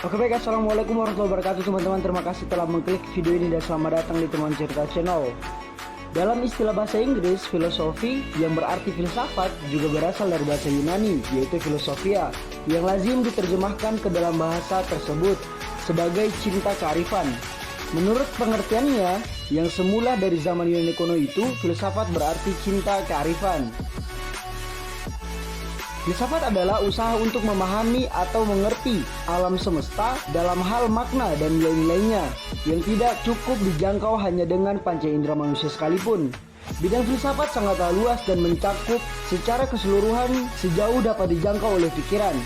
Oke baik, assalamualaikum warahmatullahi wabarakatuh teman-teman. Terima kasih telah mengklik video ini dan selamat datang di Teman Cerita Channel. Dalam istilah bahasa Inggris, filosofi yang berarti filsafat juga berasal dari bahasa Yunani, yaitu filosofia, yang lazim diterjemahkan ke dalam bahasa tersebut sebagai cinta kearifan. Menurut pengertiannya, yang semula dari zaman Yunani kuno itu, filsafat berarti cinta kearifan. Filsafat adalah usaha untuk memahami atau mengerti alam semesta dalam hal makna dan nilai-nilainya yang tidak cukup dijangkau hanya dengan panca indera manusia sekalipun. Bidang filsafat sangatlah luas dan mencakup secara keseluruhan sejauh dapat dijangkau oleh pikiran.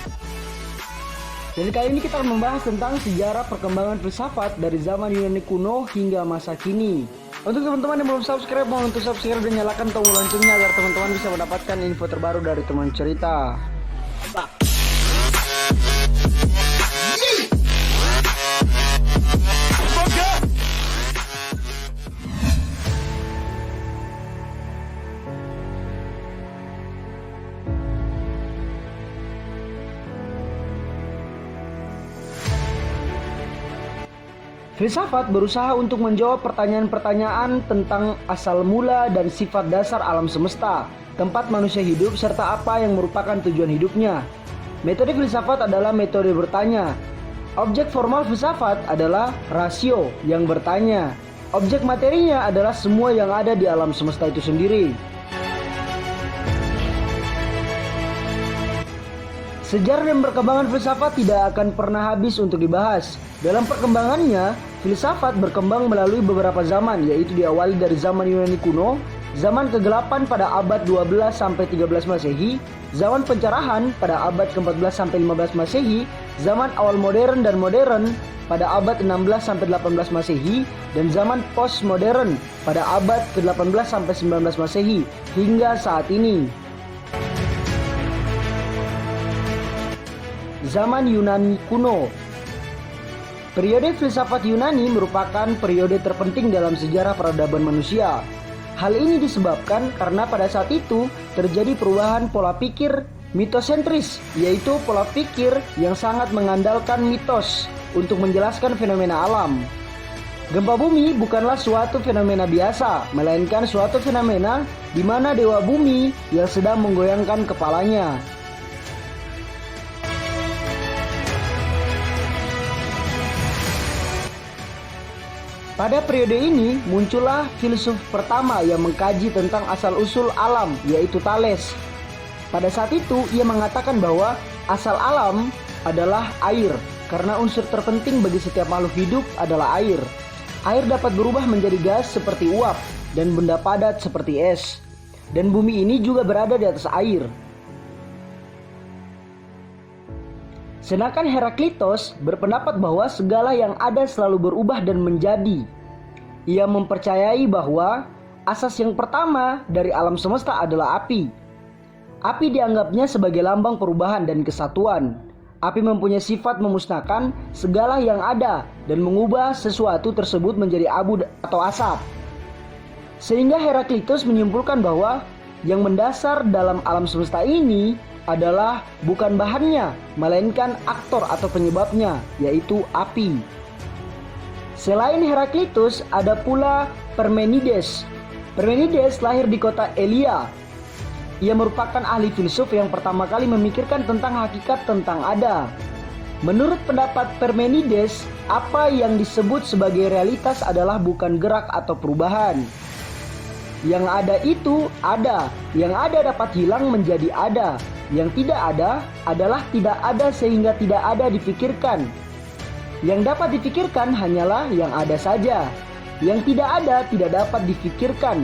Dan kali ini kita akan membahas tentang sejarah perkembangan filsafat dari zaman Yunani kuno hingga masa kini. Untuk teman-teman yang belum subscribe, mohon untuk subscribe dan nyalakan tombol loncengnya agar teman-teman bisa mendapatkan info terbaru dari Teman Cerita. Filsafat berusaha untuk menjawab pertanyaan-pertanyaan tentang asal mula dan sifat dasar alam semesta, tempat manusia hidup, serta apa yang merupakan tujuan hidupnya. Metode filsafat adalah metode bertanya. Objek formal filsafat adalah rasio yang bertanya. Objek materinya adalah semua yang ada di alam semesta itu sendiri. Sejarah dan perkembangan filsafat tidak akan pernah habis untuk dibahas. Dalam perkembangannya, filsafat berkembang melalui beberapa zaman, yaitu diawali dari zaman Yunani kuno, zaman kegelapan pada abad 12 sampai 13 Masehi, zaman pencerahan pada abad ke-14 sampai 15 Masehi, zaman awal modern dan modern pada abad 16 sampai 18 Masehi, dan zaman postmodern pada abad ke-18 sampai 19 Masehi hingga saat ini. Zaman Yunani kuno. Periode filsafat Yunani merupakan periode terpenting dalam sejarah peradaban manusia. Hal ini disebabkan karena pada saat itu terjadi perubahan pola pikir mitosentris, yaitu pola pikir yang sangat mengandalkan mitos untuk menjelaskan fenomena alam. Gempa bumi bukanlah suatu fenomena biasa, melainkan suatu fenomena di mana dewa bumi yang sedang menggoyangkan kepalanya. Pada periode ini muncullah filsuf pertama yang mengkaji tentang asal-usul alam, yaitu Thales. Pada saat itu ia mengatakan bahwa asal alam adalah air, karena unsur terpenting bagi setiap makhluk hidup adalah air. Air dapat berubah menjadi gas seperti uap dan benda padat seperti es. Dan bumi ini juga berada di atas air. Sedangkan Heraklitos berpendapat bahwa segala yang ada selalu berubah dan menjadi. Ia mempercayai bahwa asas yang pertama dari alam semesta adalah api. Api dianggapnya sebagai lambang perubahan dan kesatuan. Api mempunyai sifat memusnahkan segala yang ada dan mengubah sesuatu tersebut menjadi abu atau asap. Sehingga Heraklitos menyimpulkan bahwa yang mendasar dalam alam semesta ini adalah bukan bahannya, melainkan aktor atau penyebabnya, yaitu api. Selain Heraklitos, ada pula Parmenides. Parmenides lahir di kota Elia. Ia merupakan ahli filsuf yang pertama kali memikirkan tentang hakikat tentang ada. Menurut pendapat Parmenides, apa yang disebut sebagai realitas adalah bukan gerak atau perubahan. Yang ada itu ada, yang ada dapat hilang menjadi ada. Yang tidak ada adalah tidak ada sehingga tidak ada dipikirkan. Yang dapat dipikirkan hanyalah yang ada saja. Yang tidak ada tidak dapat dipikirkan.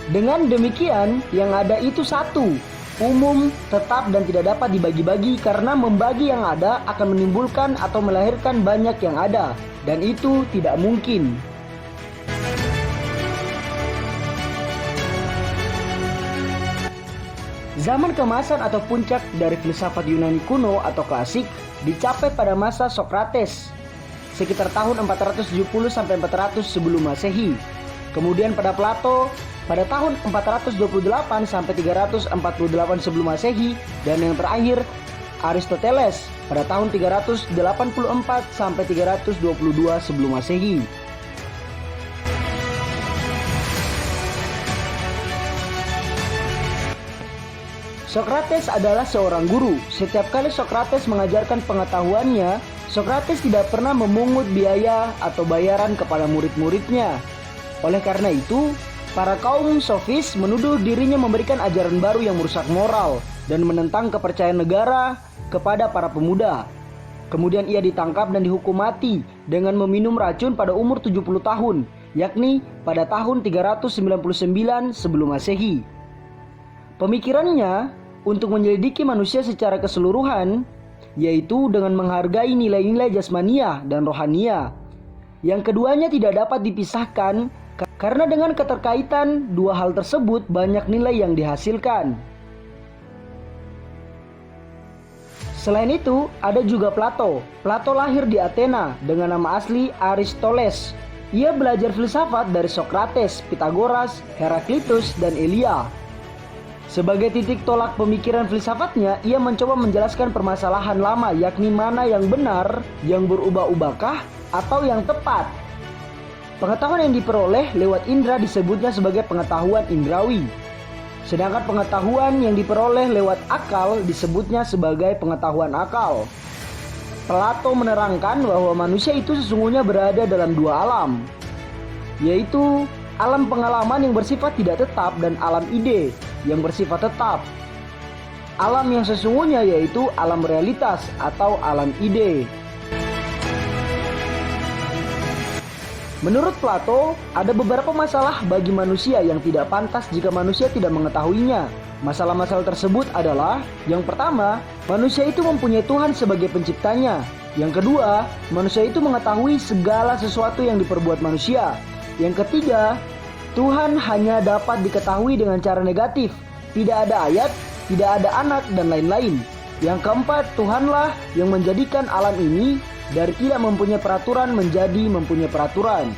Dengan demikian, yang ada itu satu, umum, tetap dan tidak dapat dibagi-bagi karena membagi yang ada akan menimbulkan atau melahirkan banyak yang ada. Dan itu tidak mungkin. Zaman keemasan atau puncak dari filsafat Yunani kuno atau klasik dicapai pada masa Sokrates, sekitar tahun 470 sampai 400 sebelum Masehi. Kemudian pada Plato pada tahun 428 sampai 348 sebelum Masehi, dan yang terakhir Aristoteles pada tahun 384 sampai 322 sebelum Masehi. Sokrates adalah seorang guru. Setiap kali Sokrates mengajarkan pengetahuannya, Sokrates tidak pernah memungut biaya atau bayaran kepada murid-muridnya. Oleh karena itu, para kaum sofis menuduh dirinya memberikan ajaran baru yang merusak moral dan menentang kepercayaan negara kepada para pemuda. Kemudian ia ditangkap dan dihukum mati dengan meminum racun pada umur 70 tahun, yakni pada tahun 399 sebelum Masehi. Pemikirannya untuk menyelidiki manusia secara keseluruhan, yaitu dengan menghargai nilai-nilai jasmania dan rohania. Yang keduanya tidak dapat dipisahkan karena dengan keterkaitan dua hal tersebut banyak nilai yang dihasilkan. Selain itu, ada juga Plato. Plato lahir di Athena dengan nama asli Aristoteles. Ia belajar filsafat dari Sokrates, Pythagoras, Heraklitus, dan Elia. Sebagai titik tolak pemikiran filsafatnya, ia mencoba menjelaskan permasalahan lama, yakni mana yang benar, yang berubah-ubahkah, atau yang tepat. Pengetahuan yang diperoleh lewat indera disebutnya sebagai pengetahuan indrawi. Sedangkan pengetahuan yang diperoleh lewat akal disebutnya sebagai pengetahuan akal. Plato menerangkan bahwa manusia itu sesungguhnya berada dalam dua alam, yaitu alam pengalaman yang bersifat tidak tetap dan alam ide yang bersifat tetap. Alam yang sesungguhnya yaitu alam realitas atau alam ide. Menurut Plato, ada beberapa masalah bagi manusia yang tidak pantas jika manusia tidak mengetahuinya. Masalah-masalah tersebut adalah: yang pertama, manusia itu mempunyai Tuhan sebagai penciptanya. Yang kedua, manusia itu mengetahui segala sesuatu yang diperbuat manusia. Yang ketiga, Tuhan hanya dapat diketahui dengan cara negatif, tidak ada ayat, tidak ada anak, dan lain-lain. Yang keempat, Tuhanlah yang menjadikan alam ini dari tidak mempunyai peraturan menjadi mempunyai peraturan.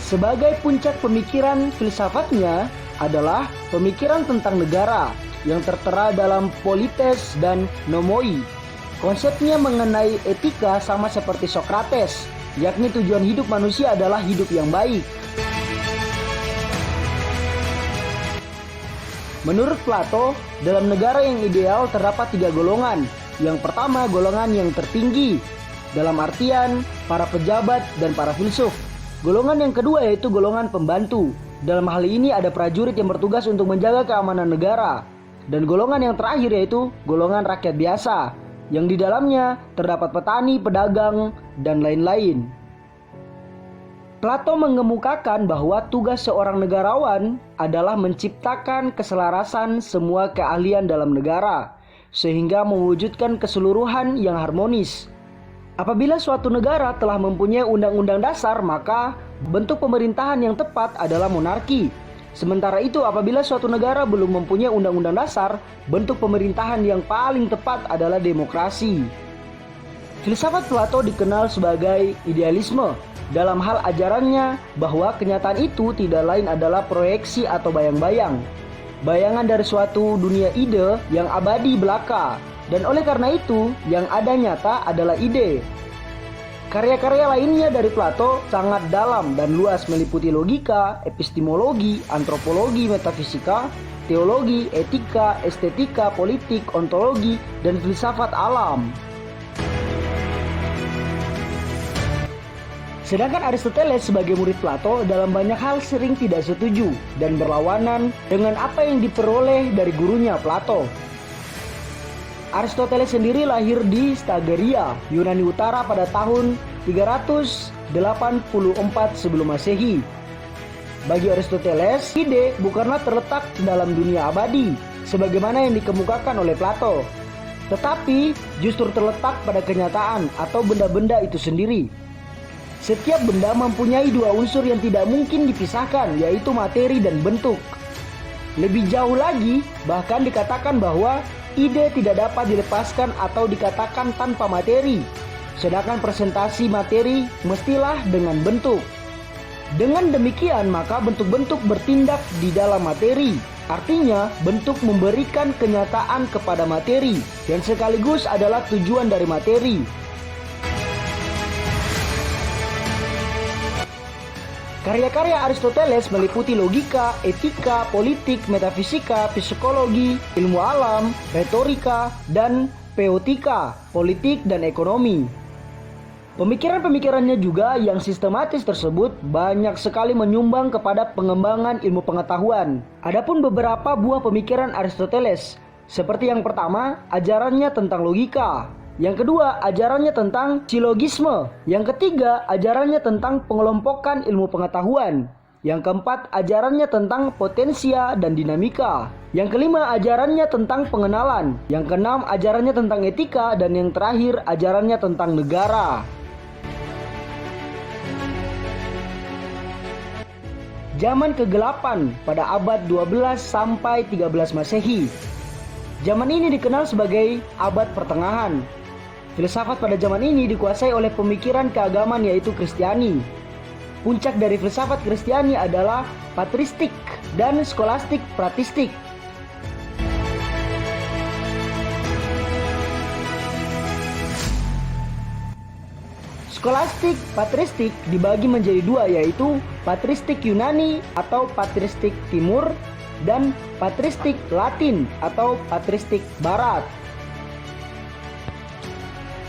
Sebagai puncak pemikiran filsafatnya adalah pemikiran tentang negara yang tertera dalam Polites dan Nomoi. Konsepnya mengenai etika sama seperti Sokrates, yakni tujuan hidup manusia adalah hidup yang baik. Menurut Plato, dalam negara yang ideal terdapat 3 golongan. Yang pertama, golongan yang tertinggi, dalam artian para pejabat dan para filsuf. Golongan yang kedua yaitu golongan pembantu. Dalam hal ini ada prajurit yang bertugas untuk menjaga keamanan negara. Dan golongan yang terakhir yaitu golongan rakyat biasa, yang di dalamnya terdapat petani, pedagang, dan lain-lain. Plato mengemukakan bahwa tugas seorang negarawan adalah menciptakan keselarasan semua keahlian dalam negara, sehingga mewujudkan keseluruhan yang harmonis. Apabila suatu negara telah mempunyai undang-undang dasar, maka bentuk pemerintahan yang tepat adalah monarki. Sementara itu, apabila suatu negara belum mempunyai undang-undang dasar, bentuk pemerintahan yang paling tepat adalah demokrasi. Filsafat Plato dikenal sebagai idealisme. Dalam hal ajarannya bahwa kenyataan itu tidak lain adalah proyeksi atau bayang-bayang. Bayangan dari suatu dunia ide yang abadi belaka. Dan oleh karena itu, yang ada nyata adalah ide. Karya-karya lainnya dari Plato sangat dalam dan luas, meliputi logika, epistemologi, antropologi, metafisika, teologi, etika, estetika, politik, ontologi, dan filsafat alam. Sedangkan Aristoteles sebagai murid Plato dalam banyak hal sering tidak setuju dan berlawanan dengan apa yang diperoleh dari gurunya Plato. Aristoteles sendiri lahir di Stagheria, Yunani Utara pada tahun 384 sebelum Masehi. Bagi Aristoteles, ide bukanlah terletak dalam dunia abadi sebagaimana yang dikemukakan oleh Plato, tetapi justru terletak pada kenyataan atau benda-benda itu sendiri. Setiap benda mempunyai 2 unsur yang tidak mungkin dipisahkan, yaitu materi dan bentuk. Lebih jauh lagi, bahkan dikatakan bahwa ide tidak dapat dilepaskan atau dikatakan tanpa materi. Sedangkan presentasi materi mestilah dengan bentuk. Dengan demikian, maka bentuk-bentuk bertindak di dalam materi. Artinya, bentuk memberikan kenyataan kepada materi dan sekaligus adalah tujuan dari materi. Karya-karya Aristoteles meliputi logika, etika, politik, metafisika, psikologi, ilmu alam, retorika, dan poetika, politik dan ekonomi. Pemikiran-pemikirannya juga yang sistematis tersebut banyak sekali menyumbang kepada pengembangan ilmu pengetahuan. Adapun beberapa buah pemikiran Aristoteles, seperti yang pertama, ajarannya tentang logika. Yang kedua, ajarannya tentang silogisme. Yang ketiga, ajarannya tentang pengelompokan ilmu pengetahuan. Yang keempat, ajarannya tentang potensia dan dinamika. Yang kelima, ajarannya tentang pengenalan. Yang keenam, ajarannya tentang etika. Dan yang terakhir, ajarannya tentang negara. Zaman kegelapan pada abad 12 sampai 13 Masehi. Zaman ini dikenal sebagai abad pertengahan. Filsafat pada zaman ini dikuasai oleh pemikiran keagamaan yaitu Kristiani. Puncak dari filsafat Kristiani adalah patristik dan skolastik pratistik. Skolastik patristik dibagi menjadi dua, yaitu patristik Yunani atau patristik Timur dan patristik Latin atau patristik Barat.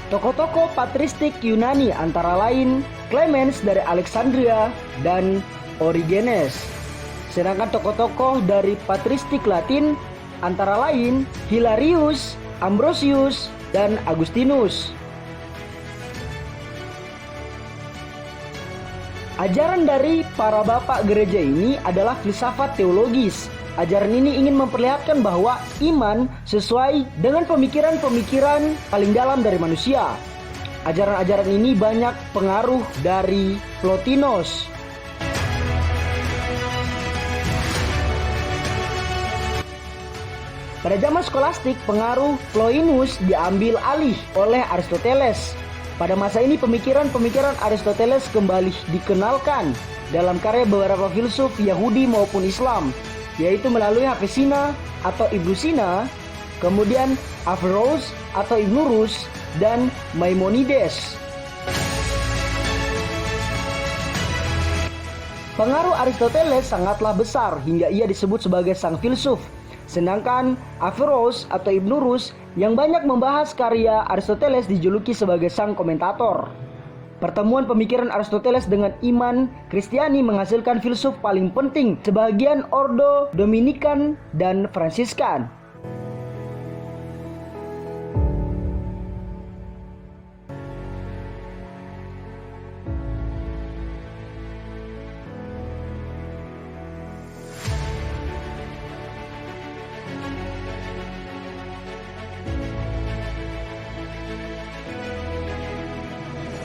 Tokoh-tokoh patristik Yunani antara lain Clemens dari Alexandria dan Origenes. Sedangkan tokoh-tokoh dari patristik Latin antara lain Hilarius, Ambrosius, dan Agustinus. Ajaran dari para bapak gereja ini adalah filsafat teologis. Ajaran ini ingin memperlihatkan bahwa iman sesuai dengan pemikiran-pemikiran paling dalam dari manusia. Ajaran-ajaran ini banyak pengaruh dari Plotinus. Pada zaman skolastik, pengaruh Plotinus diambil alih oleh Aristoteles. Pada masa ini pemikiran-pemikiran Aristoteles kembali dikenalkan dalam karya beberapa filsuf Yahudi maupun Islam, yaitu melalui Avicenna atau Ibnu Sina, kemudian Averroes atau Ibnu Rus, dan Maimonides. Pengaruh Aristoteles sangatlah besar hingga ia disebut sebagai sang filsuf. Sedangkan Averroes atau Ibnu Rus yang banyak membahas karya Aristoteles dijuluki sebagai sang komentator. Pertemuan pemikiran Aristoteles dengan iman Kristiani menghasilkan filsuf paling penting sebagian Ordo Dominikan dan Fransiskan.